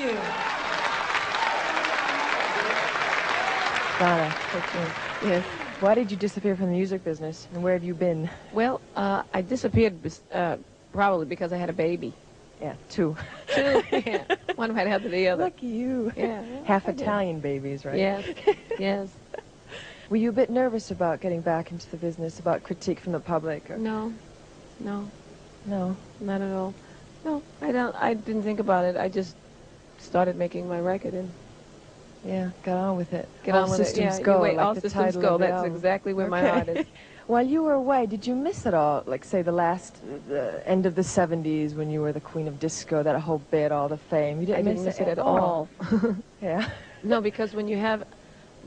you. Donna, Yes. why did you disappear from the music business, and where have you been? Well, I disappeared probably because I had a baby. Yeah, two. Two. Yeah. One right after the other. Lucky you. Yeah. Half I did. Italian babies, right? Yes. Yes. Were you a bit nervous about getting back into the business, about critique from the public? Or? No. No. No. Not at all. No, I don't. I didn't think about it. I just started making my record and Yeah, got on with it. get All on with it. systems Yeah. go. Wait, like all the systems title go. of the That's album. exactly where my Okay. heart is. While you were away, did you miss it all? Like, say, the end of the 70s when you were the queen of disco, that whole bit, all the fame. You I didn't didn't miss it at all. Yeah. No, because when you have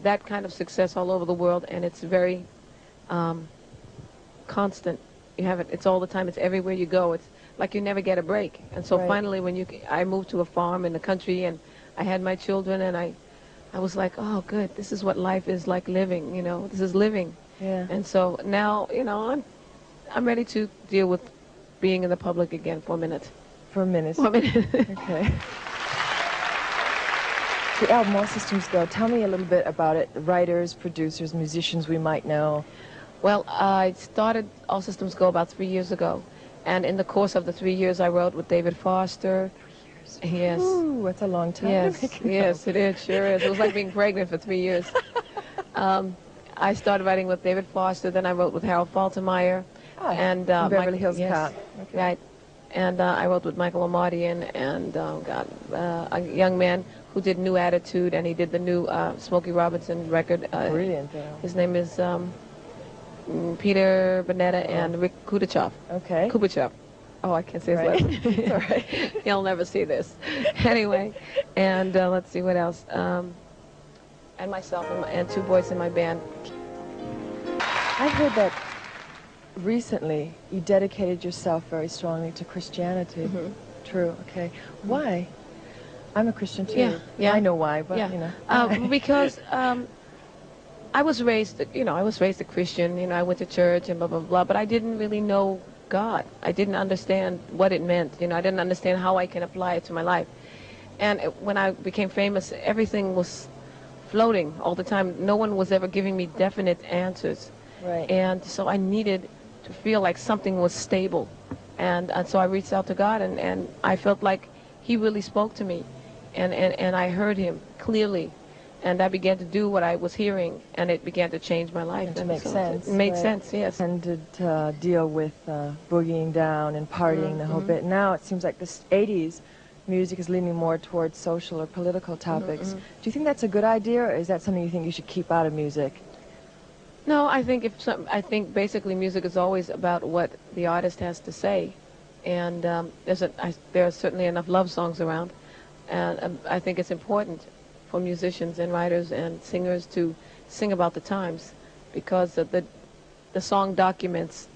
that kind of success all over the world and it's very constant, you have it. It's all the time. It's everywhere you go. It's like you never get a break. And so Right. finally, when I moved to a farm in the country and I had my children and I was like, oh, good. This is what life is like living. You know, this is living. Yeah. And so now, you know, I'm ready to deal with being in the public again for a minute. For a minute. For a minute. Okay. The album, All Systems Go. Tell me a little bit about it. The writers, producers, musicians we might know. Well, I started All Systems Go about 3 years ago. And in the course of the 3 years, I wrote with David Foster. 3 years. Yes. Ooh, that's a long time. Yes, to make it yes, go. it is. Sure is. It was like being pregnant for 3 years. I started writing with David Foster. Then I wrote with Harold Faltermeyer. Ah, and in Beverly Hills yes, Cop. Okay. right. And I wrote with Michael Omartian and a young man who did New Attitude, and he did the new Smokey Robinson record. Brilliant. His name is Peter Bonetta and Rick Kudichov. Okay. Kubichov. Oh, I can't say his Right. last name. It's all right. He'll never see this. Anyway, and let's see what else. And myself and two boys in my band. I've heard that recently you dedicated yourself very strongly to Christianity. Mm-hmm. True. Okay. Why? I'm a Christian too. Yeah, yeah. I know why, but Yeah. you know. Because I was raised a Christian. You know, I went to church and blah blah blah. But I didn't really know God. I didn't understand what it meant. You know, I didn't understand how I can apply it to my life. And when I became famous, everything was floating all the time. No one was ever giving me definite answers. Right. And so I needed to feel like something was stable. And so I reached out to God, and I felt like he really spoke to me. And I heard him clearly. And I began to do what I was hearing, and it began to change my life. And to make sense. It made right. sense, yes. Tended to deal with boogieing down and partying, the whole bit. Now it seems like this 80s music is leaning more towards social or political topics. Do you think that's a good idea, or is that something you think you should keep out of music? No, I think basically music is always about what the artist has to say, and there are certainly enough love songs around, and I think it's important for musicians and writers and singers to sing about the times, because the song documents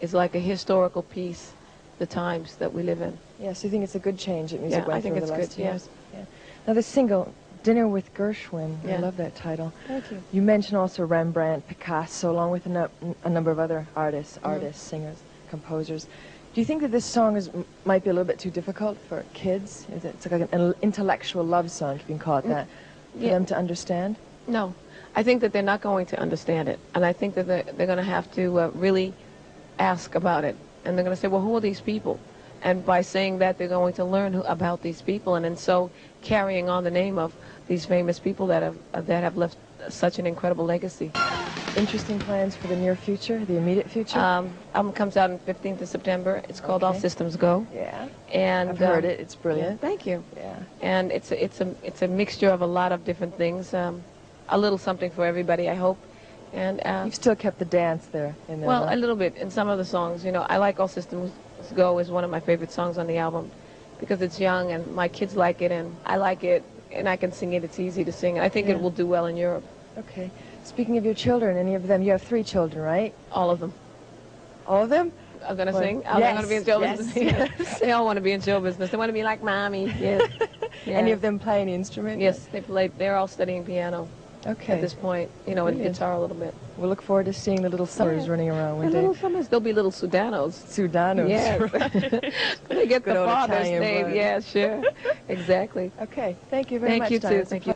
is like a historical piece, the times that we live in. Yeah, so you think it's a good change that music Yeah, I went think through it's the last good, years? Yeah. Now the single, Dinner with Gershwin, I Yeah. love that title. Thank you. You mentioned also Rembrandt, Picasso, along with a number of other artists, singers, composers. Do you think that this song might be a little bit too difficult for kids? It's like an intellectual love song, if you can call it that, for them to understand? No, I think that they're not going to understand it, and I think that they're going to have to really ask about it, and they're going to say, well, who are these people? And by saying that, they're going to learn about these people, and so carrying on the name of these famous people that have left such an incredible legacy. Interesting plans for the near future, the immediate future? Album comes out on 15th of September. It's called All Okay. Systems Go. Yeah, And I've heard it. It's brilliant. Yeah, thank you. Yeah. And it's a mixture of a lot of different things. A little something for everybody, I hope. And You've still kept the dance there in there. well, huh? a little bit in some of the songs. You know, I like All Systems Go is one of my favorite songs on the album because it's young and my kids like it and I like it and I can sing it. It's easy to sing. And I think Yeah. it will do well in Europe. Okay. Speaking of your children, any of them, you have 3 children, right? All of them. All of them? I'm going to Well, sing. I'm going to be in show yes, business. yes. They all want to be in show business. They want to be like mommy. Yes. Any Yes. of them play any instrument? Yes, they play. They're all studying piano Okay. at this point. You know, and Brilliant. guitar a little bit. We'll look forward to seeing the little summers running around one And day. little summers, there'll be little Sudanos. Sudanos. Yes. Right. They get Good the old father's Italian name. blood. Yeah, sure. Exactly. Okay. Thank you very much, Thank you, Donna. too. It's a Thank you.